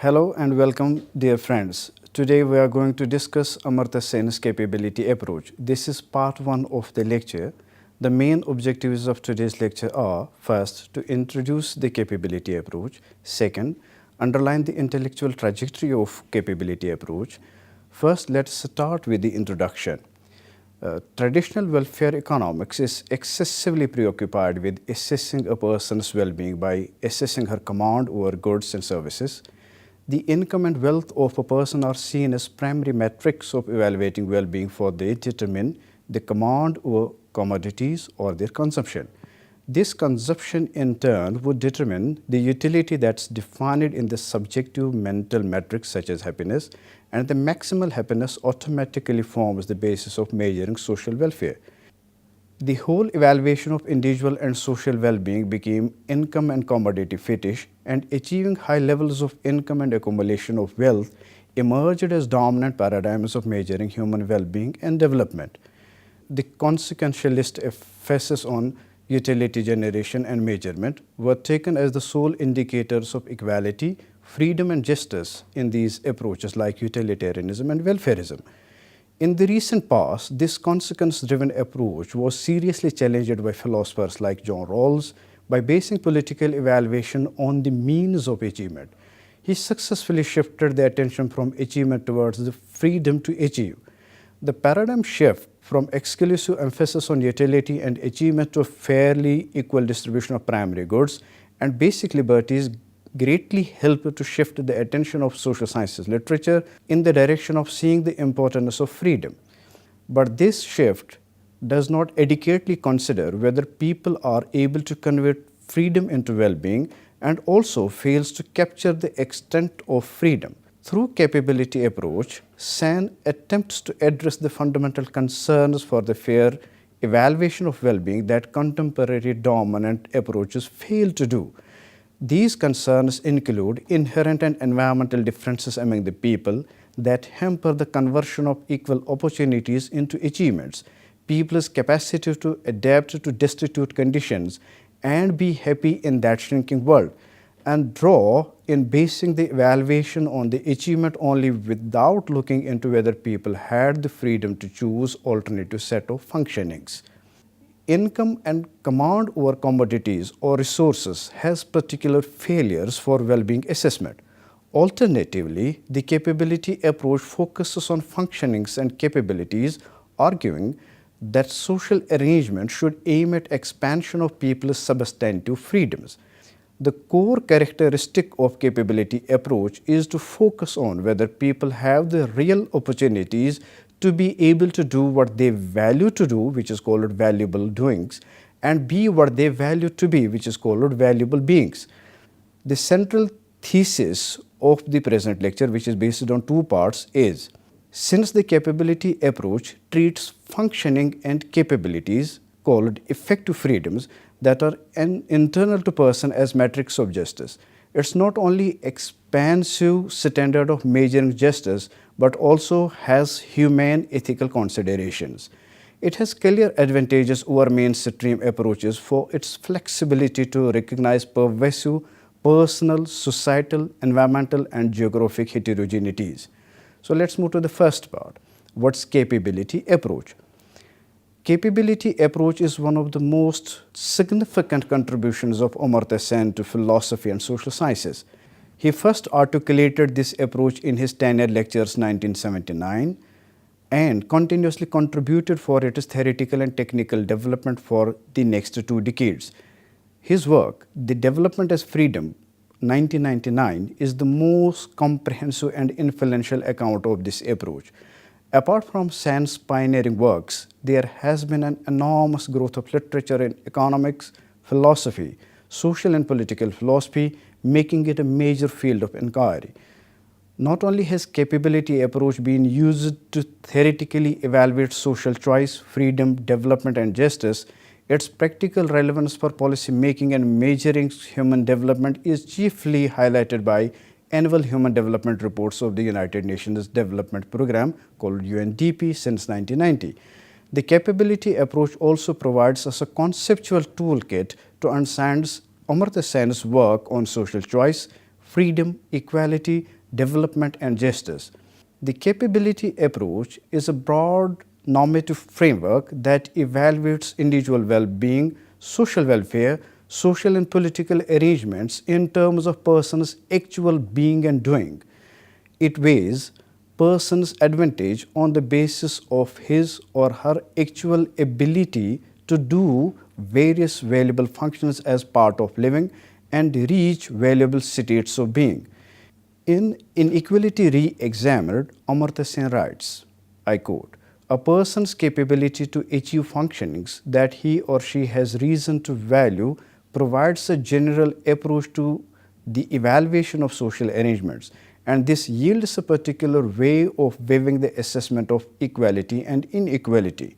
Hello and welcome, dear friends. Today we are going to discuss Amartya Sen's capability approach. This is part 1 of the lecture. The main objectives of today's lecture are: first, to introduce the capability approach; second, underline the intellectual trajectory of capability approach. First, let's start with the introduction. Traditional welfare economics is excessively preoccupied with assessing a person's well-being by assessing her command over goods and services. The income and wealth of a person are seen as primary metrics of evaluating well-being, for they determine the command over commodities or their consumption. This consumption in turn would determine the utility that's defined in the subjective mental metrics such as happiness, and the maximal happiness automatically forms the basis of measuring social welfare. The whole evaluation of individual and social well-being became income and commodity fetish, and achieving high levels of income and accumulation of wealth emerged as dominant paradigms of measuring human well-being and development. The consequentialist emphasis on utility generation and measurement were taken as the sole indicators of equality, freedom and justice in these approaches like utilitarianism and welfarism. In the recent past, this consequence-driven approach was seriously challenged by philosophers like John Rawls by basing political evaluation on the means of achievement. He successfully shifted the attention from achievement towards the freedom to achieve. The paradigm shift from exclusive emphasis on utility and achievement to a fairly equal distribution of primary goods and basic liberties greatly helped to shift the attention of social sciences literature in the direction of seeing the importance of freedom. But this shift does not adequately consider whether people are able to convert freedom into well-being, and also fails to capture the extent of freedom. Through capability approach, Sen attempts to address the fundamental concerns for the fair evaluation of well-being that contemporary dominant approaches fail to do. These concerns include inherent and environmental differences among the people that hamper the conversion of equal opportunities into achievements, people's capacity to adapt to destitute conditions and be happy in that shrinking world, and draw in basing the evaluation on the achievement only without looking into whether people had the freedom to choose alternative set of functionings. Income and command over commodities or resources has particular failures for well-being assessment. Alternatively, the capability approach focuses on functionings and capabilities, arguing that social arrangement should aim at expansion of people's substantive freedoms. The core characteristic of capability approach is to focus on whether people have the real opportunities to be able to do what they value to do, which is called valuable doings, and be what they value to be, which is called valuable beings. The central thesis of the present lecture, which is based on 2 parts, is: since the capability approach treats functioning and capabilities, called effective freedoms, that are internal to person as metrics of justice, it's not only expansive standard of measuring justice, but also has humane ethical considerations. It has clear advantages over mainstream approaches for its flexibility to recognize pervasive personal, societal, environmental, and geographic heterogeneities. So let's move to the first part. What's capability approach? Capability approach is one of the most significant contributions of Amartya Sen to philosophy and social sciences. He first articulated this approach in his tenure lectures 1979 and continuously contributed for its theoretical and technical development for the next 2 decades. His work, The Development as Freedom, 1999, is the most comprehensive and influential account of this approach. Apart from Sen's pioneering works, there has been an enormous growth of literature in economics, philosophy, social and political philosophy, making it a major field of inquiry. Not only has capability approach been used to theoretically evaluate social choice, freedom, development, and justice, its practical relevance for policy making and measuring human development is chiefly highlighted by annual human development reports of the United Nations Development Programme, called UNDP, since 1990. The capability approach also provides us a conceptual toolkit to understand Amartya Sen's work on social choice, freedom, equality, development, and justice. The capability approach is a broad normative framework that evaluates individual well-being, social welfare, social and political arrangements in terms of persons' actual being and doing. It weighs person's advantage on the basis of his or her actual ability to do various valuable functions as part of living and reach valuable states of being. In Inequality Re-examined, Amartya Sen writes, I quote, "A person's capability to achieve functionings that he or she has reason to value provides a general approach to the evaluation of social arrangements, and this yields a particular way of viewing the assessment of equality and inequality.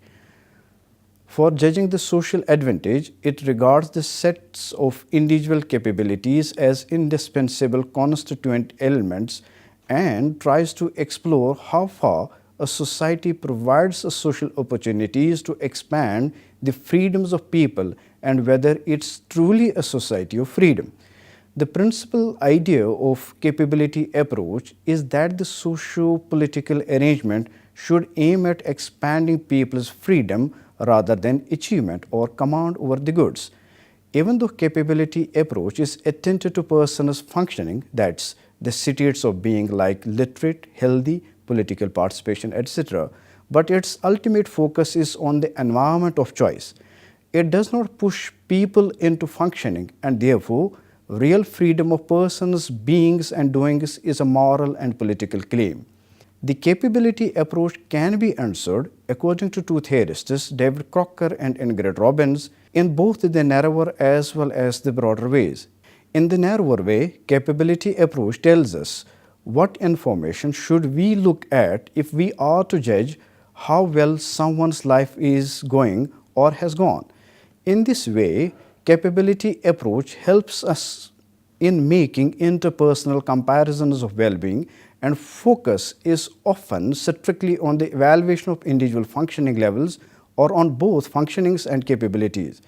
For judging the social advantage, it regards the sets of individual capabilities as indispensable constituent elements and tries to explore how far a society provides social opportunities to expand the freedoms of people and whether it's truly a society of freedom. The principal idea of capability approach is that the socio-political arrangement should aim at expanding people's freedom rather than achievement or command over the goods. Even though capability approach is attentive to persons' functioning, that's the states of being like literate, healthy, political participation, etc., but its ultimate focus is on the environment of choice. It does not push people into functioning, and therefore real freedom of persons, beings and doings is a moral and political claim. The capability approach can be answered, according to two theorists, David Crocker and Ingrid Robbins, in both the narrower as well as the broader ways. In the narrower way, capability approach tells us what information should we look at if we are to judge how well someone's life is going or has gone. In this way, capability approach helps us in making interpersonal comparisons of well-being, and focus is often strictly on the evaluation of individual functioning levels or on both functionings and capabilities.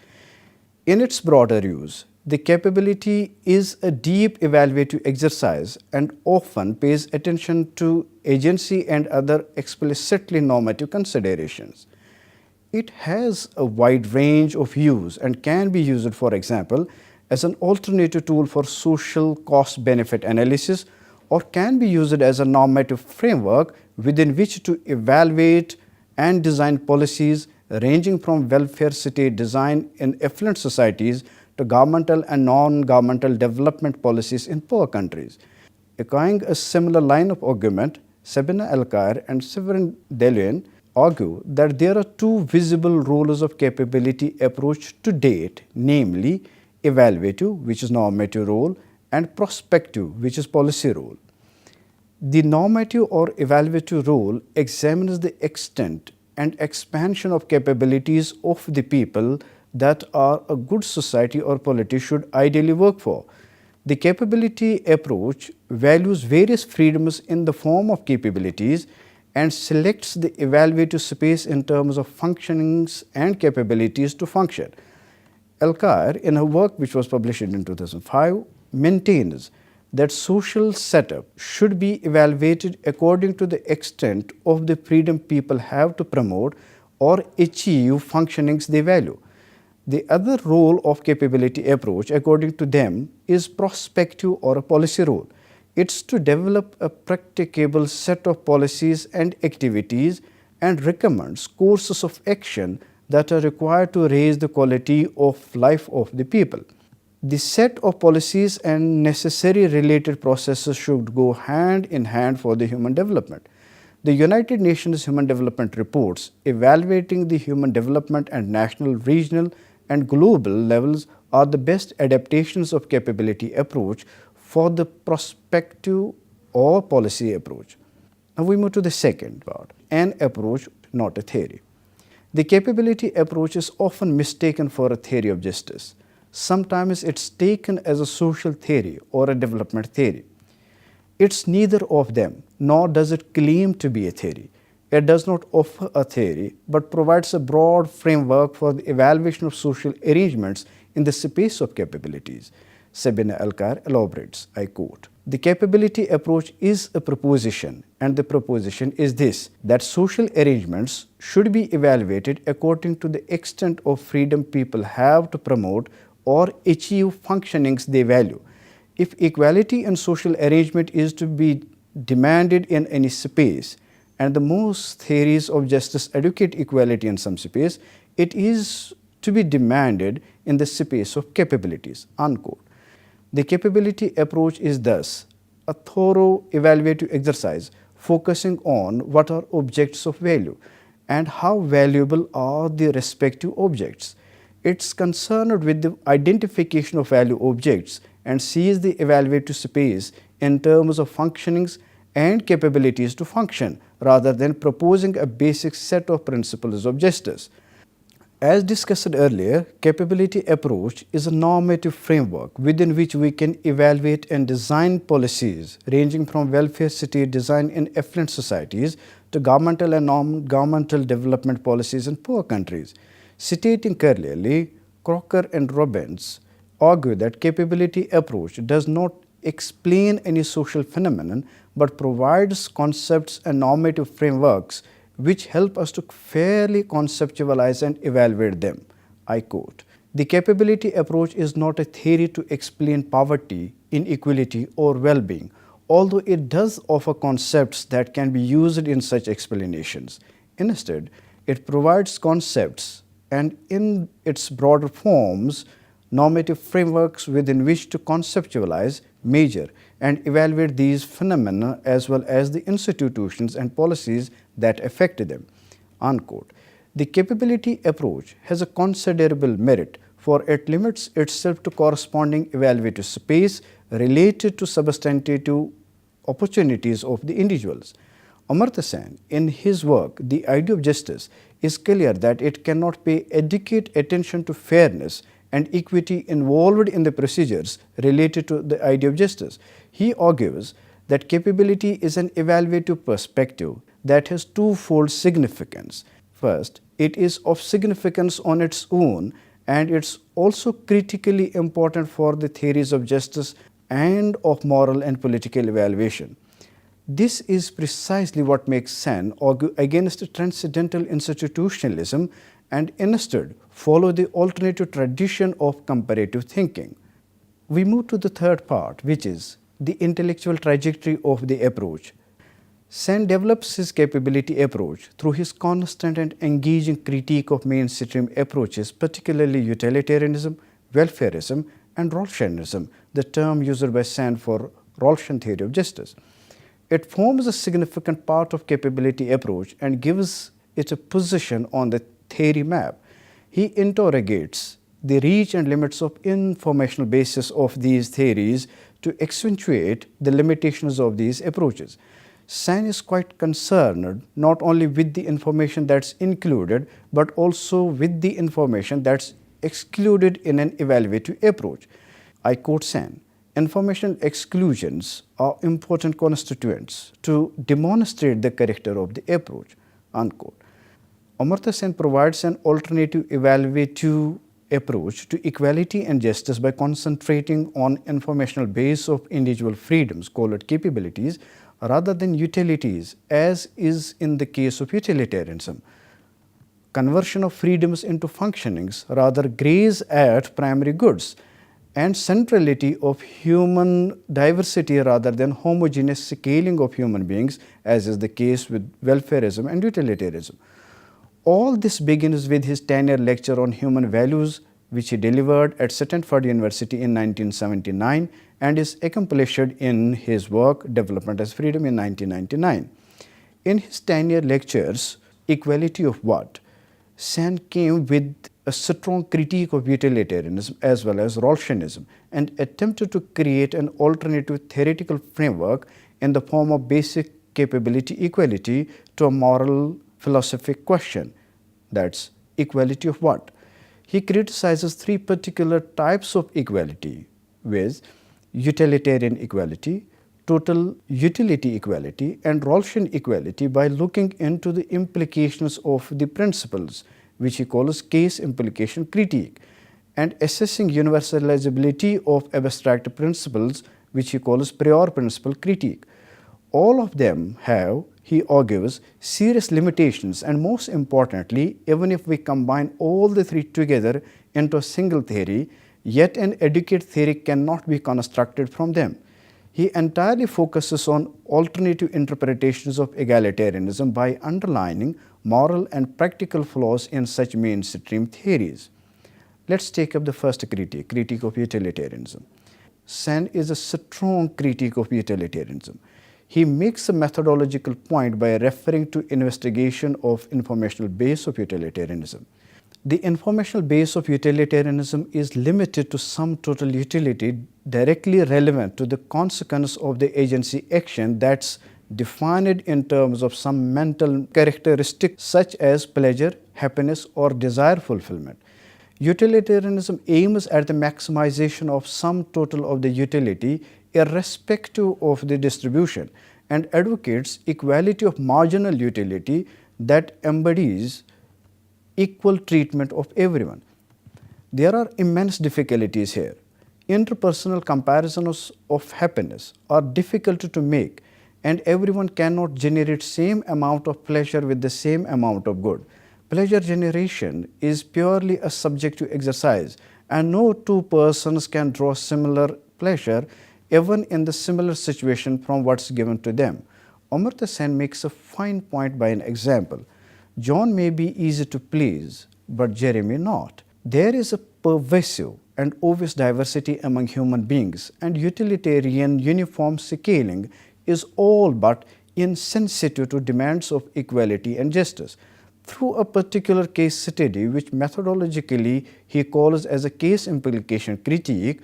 In its broader use, the capability is a deep evaluative exercise and often pays attention to agency and other explicitly normative considerations. It has a wide range of use and can be used, for example, as an alternative tool for social cost-benefit analysis, or can be used as a normative framework within which to evaluate and design policies ranging from welfare state design in affluent societies to governmental and non-governmental development policies in poor countries. Echoing a similar line of argument, Sabina Alkire and Severin Deluan argue that there are two visible roles of capability approach to date, namely evaluative, which is normative role, and prospective, which is policy role. The normative or evaluative role examines the extent and expansion of capabilities of the people that a good society or polity should ideally work for. The capability approach values various freedoms in the form of capabilities and selects the evaluative space in terms of functionings and capabilities to function. Alkire, in her work which was published in 2005, maintains that social setup should be evaluated according to the extent of the freedom people have to promote or achieve functionings they value. The other role of capability approach, according to them, is prospective or a policy role. It's to develop a practicable set of policies and activities and recommends courses of action that are required to raise the quality of life of the people. The set of policies and necessary related processes should go hand in hand for the human development. The United Nations Human Development Reports evaluating the human development at national, regional and global levels are the best adaptations of capability approach for the prospective or policy approach. Now we move to the second part, an approach, not a theory. The capability approach is often mistaken for a theory of justice. Sometimes it's taken as a social theory or a development theory. It's neither of them, nor does it claim to be a theory. It does not offer a theory, but provides a broad framework for the evaluation of social arrangements in the space of capabilities. Sabina Alkar elaborates, I quote, "The capability approach is a proposition, and the proposition is this, that social arrangements should be evaluated according to the extent of freedom people have to promote or achieve functionings they value. If equality in social arrangement is to be demanded in any space, and the most theories of justice advocate equality in some space, it is to be demanded in the space of capabilities." Unquote. The capability approach is thus a thorough evaluative exercise focusing on what are objects of value and how valuable are the respective objects. It's concerned with the identification of value objects and sees the evaluative space in terms of functionings and capabilities to function rather than proposing a basic set of principles of justice. As discussed earlier, capability approach is a normative framework within which we can evaluate and design policies ranging from welfare state design in affluent societies to governmental and non-governmental development policies in poor countries. Stating clearly, Crocker and Robbins argue that capability approach does not explain any social phenomenon but provides concepts and normative frameworks which help us to fairly conceptualize and evaluate them. I quote, "The capability approach is not a theory to explain poverty, inequality, or well-being, although it does offer concepts that can be used in such explanations. Instead, it provides concepts and in its broader forms, normative frameworks within which to conceptualize, measure, and evaluate these phenomena as well as the institutions and policies that affect them." Unquote. The capability approach has a considerable merit, for it limits itself to corresponding evaluative space related to substantive opportunities of the individuals. Amartya Sen, in his work, The Idea of Justice, is clear that it cannot pay adequate attention to fairness and equity involved in the procedures related to the idea of justice. He argues that capability is an evaluative perspective that has twofold significance. First, it is of significance on its own, and it's also critically important for the theories of justice and of moral and political evaluation. This is precisely what makes Sen argue against transcendental institutionalism and instead follow the alternative tradition of comparative thinking. We move to the third part, which is the intellectual trajectory of the approach. Sen develops his capability approach through his constant and engaging critique of mainstream approaches, particularly utilitarianism, welfarism, and Rawlsianism, the term used by Sen for Rawlsian theory of justice. It forms a significant part of capability approach and gives it a position on the theory map. He interrogates the reach and limits of informational basis of these theories to accentuate the limitations of these approaches. Sen is quite concerned not only with the information that's included, but also with the information that's excluded in an evaluative approach. I quote Sen, "Information exclusions are important constituents to demonstrate the character of the approach." Unquote. Amartya Sen provides an alternative evaluative approach to equality and justice by concentrating on informational base of individual freedoms, called capabilities, rather than utilities, as is in the case of utilitarianism. Conversion of freedoms into functionings rather graze at primary goods, and centrality of human diversity rather than homogeneous scaling of human beings, as is the case with welfarism and utilitarianism. All this begins with his tenure lecture on human values, which he delivered at Stanford University in 1979 and is accomplished in his work Development as Freedom in 1999. In his tenure lectures, Equality of What?, Sen came with a strong critique of utilitarianism as well as Rawlsianism and attempted to create an alternative theoretical framework in the form of basic capability equality to a moral philosophic question, that's equality of what? He criticizes three particular types of equality, with utilitarian equality, total utility equality, and Rawlsian equality by looking into the implications of the principles, which he calls case implication critique, and assessing universalizability of abstract principles, which he calls prior principle critique. All of them have, he argues, serious limitations, and most importantly, even if we combine all the three together into a single theory, yet an adequate theory cannot be constructed from them. He entirely focuses on alternative interpretations of egalitarianism by underlining moral and practical flaws in such mainstream theories. Let's take up the first critique of utilitarianism. Sand is a strong critique of utilitarianism. He makes a methodological point by referring to investigation of informational base of utilitarianism. The informational base of utilitarianism is limited to sum total utility directly relevant to the consequence of the agency action that's defined in terms of some mental characteristic such as pleasure, happiness, or desire fulfillment. Utilitarianism aims at the maximization of sum total of the utility irrespective of the distribution and advocates equality of marginal utility that embodies equal treatment of everyone. There are immense difficulties here. Interpersonal comparisons of happiness are difficult to make, and everyone cannot generate same amount of pleasure with the same amount of good. Pleasure generation is purely a subjective exercise, and no two persons can draw similar pleasure even in the similar situation from what's given to them. Amartya Sen makes a fine point by an example. John may be easy to please, but Jeremy not. There is a pervasive and obvious diversity among human beings, and utilitarian uniform scaling is all but insensitive to demands of equality and justice. Through a particular case study, which methodologically he calls as a case implication critique,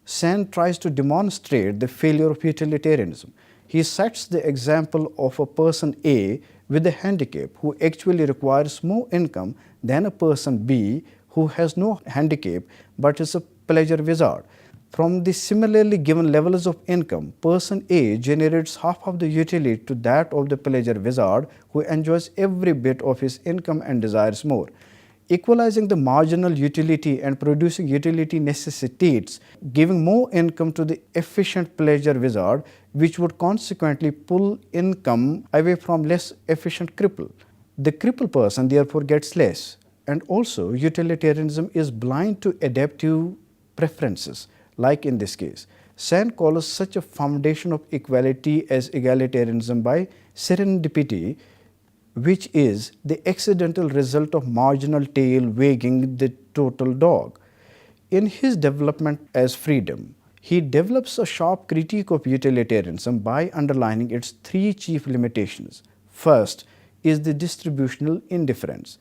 Sand tries to demonstrate the failure of utilitarianism. He cites the example of a person A with a handicap who actually requires more income than a person B who has no handicap but is a pleasure wizard. From the similarly given levels of income, person A generates half of the utility to that of the pleasure wizard who enjoys every bit of his income and desires more. Equalizing the marginal utility and producing utility necessitates giving more income to the efficient pleasure wizard, which would consequently pull income away from less efficient cripple. The crippled person therefore gets less. And also, utilitarianism is blind to adaptive preferences, like in this case. Sand calls such a foundation of equality as egalitarianism by serendipity, which is the accidental result of marginal tail wagging the total dog. In his development as freedom, he develops a sharp critique of utilitarianism by underlining its three chief limitations. First is the distributional indifference.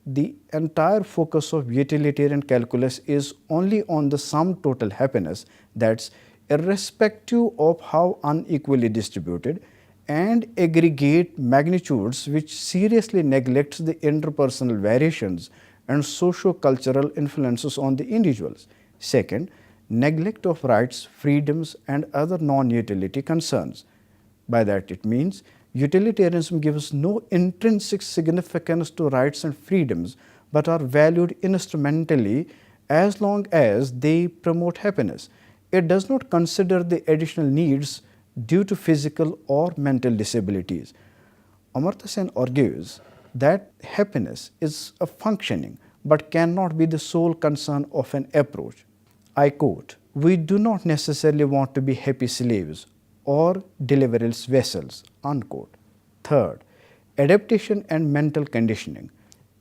The entire focus of utilitarian calculus is only on the sum total happiness, that's irrespective of how unequally distributed, and aggregate magnitudes, which seriously neglects the interpersonal variations and socio-cultural influences on the individuals. Second, neglect of rights, freedoms, and other non-utility concerns. By that it means utilitarianism gives no intrinsic significance to rights and freedoms, but are valued instrumentally as long as they promote happiness. It does not consider the additional needs due to physical or mental disabilities. Amartya Sen argues that happiness is a functioning but cannot be the sole concern of an approach. I quote, "We do not necessarily want to be happy slaves or deliverance vessels," unquote. Third, adaptation and mental conditioning.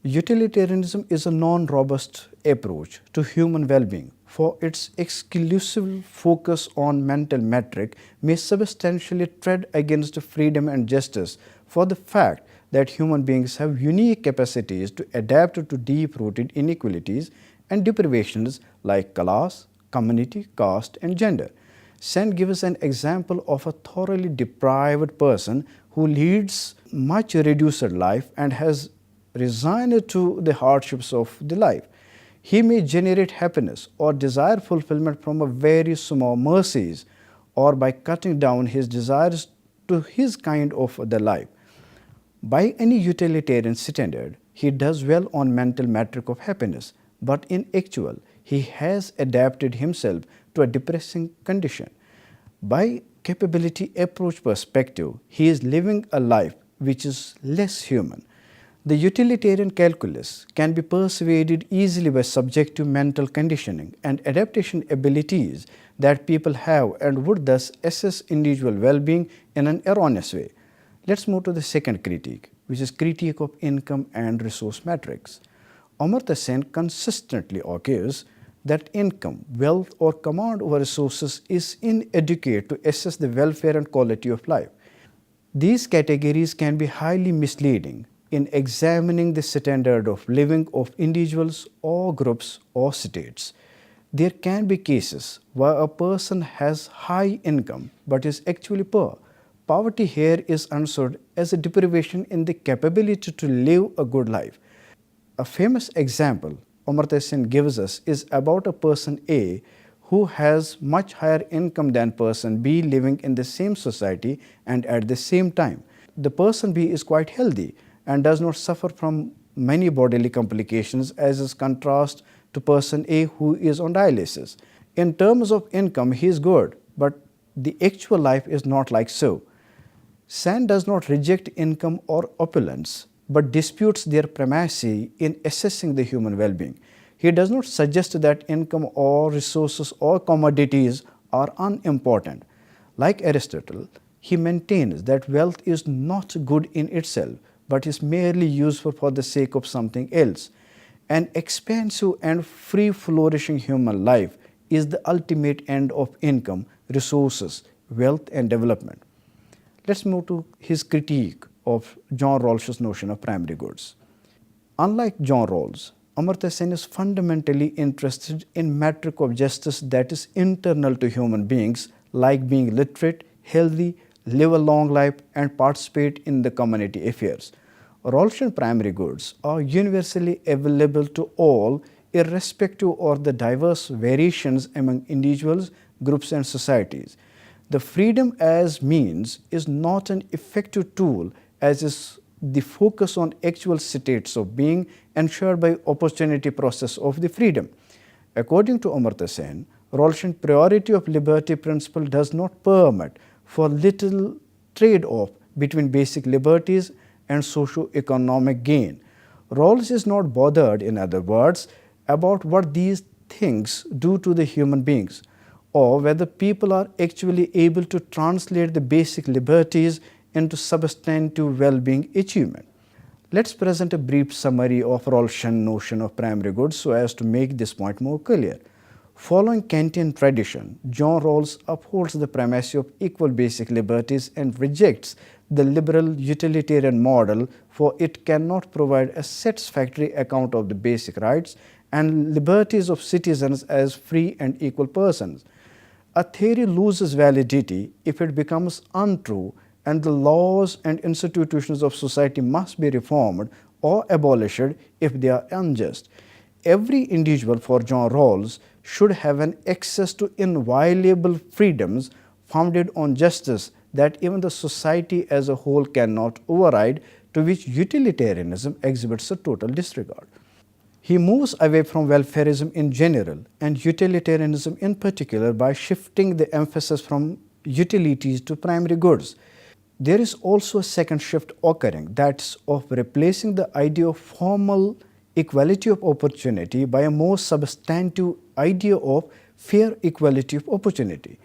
Utilitarianism is a non-robust approach to human well-being, for its exclusive focus on mental metric may substantially tread against freedom and justice, for the fact that human beings have unique capacities to adapt to deep-rooted inequalities and deprivations like class, community, caste, and gender. Sen gives an example of a thoroughly deprived person who leads much reduced life and has resigned to the hardships of the life. He may generate happiness or desire fulfillment from a very small mercies or by cutting down his desires to his kind of the life. By any utilitarian standard, he does well on mental metric of happiness, but in actual, he has adapted himself to a depressing condition. By capability approach perspective, he is living a life which is less human. The utilitarian calculus can be persuaded easily by subjective mental conditioning and adaptation abilities that people have and would thus assess individual well-being in an erroneous way. Let's move to the second critique, which is critique of income and resource matrix. Amartya Sen consistently argues that income, wealth or command over resources is inadequate to assess the welfare and quality of life. These categories can be highly misleading in examining the standard of living of individuals or groups or states. There can be cases where a person has high income but is actually poor. Poverty here is understood as a deprivation in the capability to live a good life. A famous example Amartya Sen gives us is about a person A who has much higher income than person B living in the same society and at the same time. The person B is quite healthy and does not suffer from many bodily complications as is contrast to person A who is on dialysis. In terms of income, he is good, but the actual life is not like so. Sen does not reject income or opulence, but disputes their primacy in assessing the human well-being. He does not suggest that income or resources or commodities are unimportant. Like Aristotle, he maintains that wealth is not good in itself, but is merely useful for the sake of something else. An expansive and free-flourishing human life is the ultimate end of income, resources, wealth and development. Let's move to his critique of John Rawls's notion of primary goods. Unlike John Rawls, Amartya Sen is fundamentally interested in metric of justice that is internal to human beings, like being literate, healthy, live a long life and participate in the community affairs. Rawlsian primary goods are universally available to all irrespective of the diverse variations among individuals, groups and societies. The freedom as means is not an effective tool as is the focus on actual states of being ensured by opportunity process of the freedom. According to Amartya Sen, Rawlsian priority of liberty principle does not permit for little trade-off between basic liberties and socio-economic gain. Rawls is not bothered, in other words, about what these things do to the human beings, or whether people are actually able to translate the basic liberties into substantive well-being achievement. Let's present a brief summary of Rawlsian notion of primary goods so as to make this point more clear. Following Kantian tradition, John Rawls upholds the primacy of equal basic liberties and rejects the liberal utilitarian model, for it cannot provide a satisfactory account of the basic rights and liberties of citizens as free and equal persons. A theory loses validity if it becomes untrue, and the laws and institutions of society must be reformed or abolished if they are unjust. Every individual, for John Rawls, should have an access to inviolable freedoms founded on justice that even the society as a whole cannot override, to which utilitarianism exhibits a total disregard. He moves away from welfarism in general and utilitarianism in particular by shifting the emphasis from utilities to primary goods. There is also a second shift occurring, that's of replacing the idea of formal equality of opportunity by a more substantive idea of fair equality of opportunity.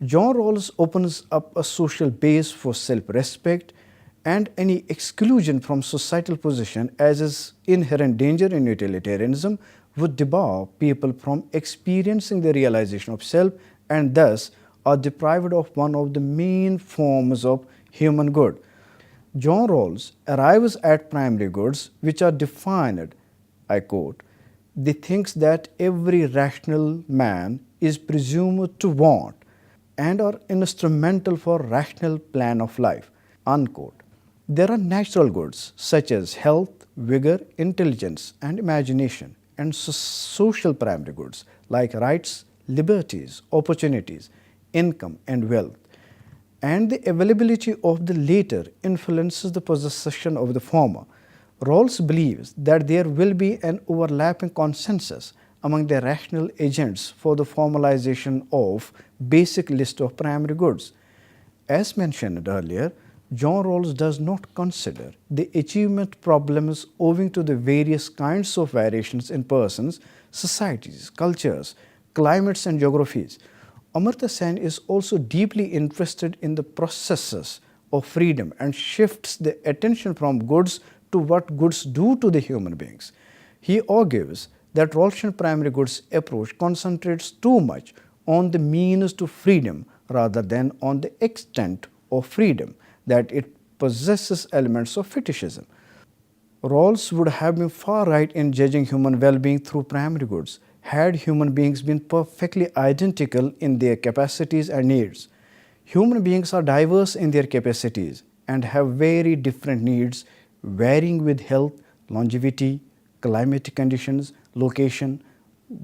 John Rawls opens up a social base for self-respect, and any exclusion from societal position, as is inherent danger in utilitarianism, would debar people from experiencing the realization of self and thus are deprived of one of the main forms of human good. John Rawls arrives at primary goods which are defined, I quote, "the things that every rational man is presumed to want and are instrumental for rational plan of life," unquote. There are natural goods such as health, vigor, intelligence and imagination, and social primary goods like rights, liberties, opportunities, income and wealth. And the availability of the latter influences the possession of the former. Rawls believes that there will be an overlapping consensus among the rational agents for the formalization of basic list of primary goods. As mentioned earlier, John Rawls does not consider the achievement problems owing to the various kinds of variations in persons, societies, cultures, climates and geographies. Amartya Sen is also deeply interested in the processes of freedom and shifts the attention from goods to what goods do to the human beings. He argues that Rawlsian primary goods approach concentrates too much on the means to freedom rather than on the extent of freedom, that it possesses elements of fetishism. Rawls would have been far right in judging human well-being through primary goods had human beings been perfectly identical in their capacities and needs. Human beings are diverse in their capacities and have very different needs, varying with health, longevity, climatic conditions, location,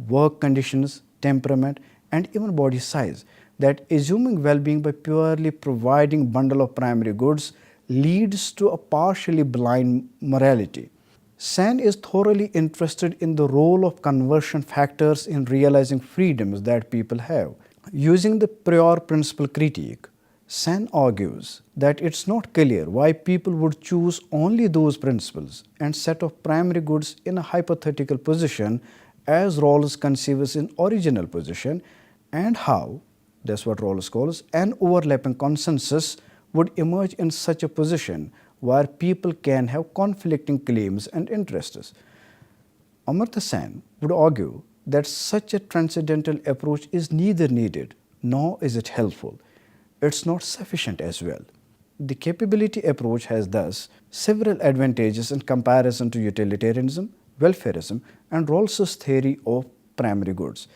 work conditions, temperament, and even body size, that assuming well-being by purely providing bundle of primary goods leads to a partially blind morality. Sen is thoroughly interested in the role of conversion factors in realizing freedoms that people have. Using the prior principle critique, Sen argues that it's not clear why people would choose only those principles and set of primary goods in a hypothetical position as Rawls conceives in original position, and how, that's what Rawls calls, an overlapping consensus would emerge in such a position where people can have conflicting claims and interests. Amartya Sen would argue that such a transcendental approach is neither needed nor is it helpful. It's not sufficient as well. The capability approach has thus several advantages in comparison to utilitarianism, welfarism, and Rawls's theory of primary goods.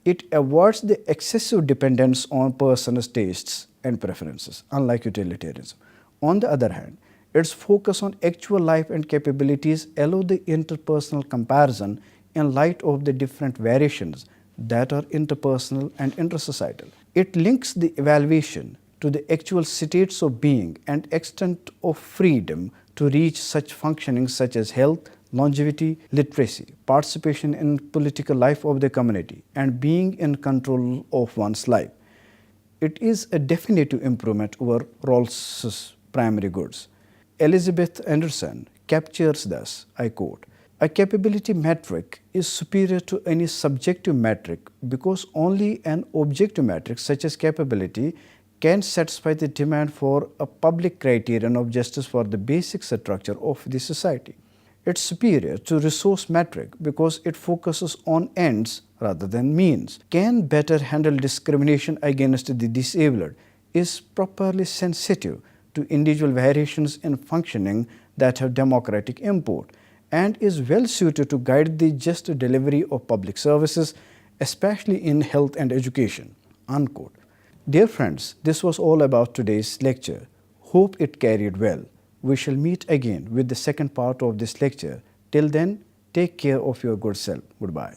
It avoids the excessive dependence on personal tastes and preferences, unlike utilitarianism. On the other hand, its focus on actual life and capabilities allow the interpersonal comparison in light of the different variations that are interpersonal and intersocietal. It links the evaluation to the actual states of being and extent of freedom to reach such functioning such as health, longevity, literacy, participation in political life of the community, and being in control of one's life. It is a definitive improvement over Rawls's primary goods. Elizabeth Anderson captures thus, I quote, "A capability metric is superior to any subjective metric because only an objective metric such as capability can satisfy the demand for a public criterion of justice for the basic structure of the society. It's superior to resource metric because it focuses on ends rather than means, can better handle discrimination against the disabled, is properly sensitive to individual variations in functioning that have democratic import, and is well suited to guide the just delivery of public services, especially in health and education." Unquote. Dear friends, this was all about today's lecture. Hope it carried well. We shall meet again with the second part of this lecture. Till then, take care of your good self. Goodbye.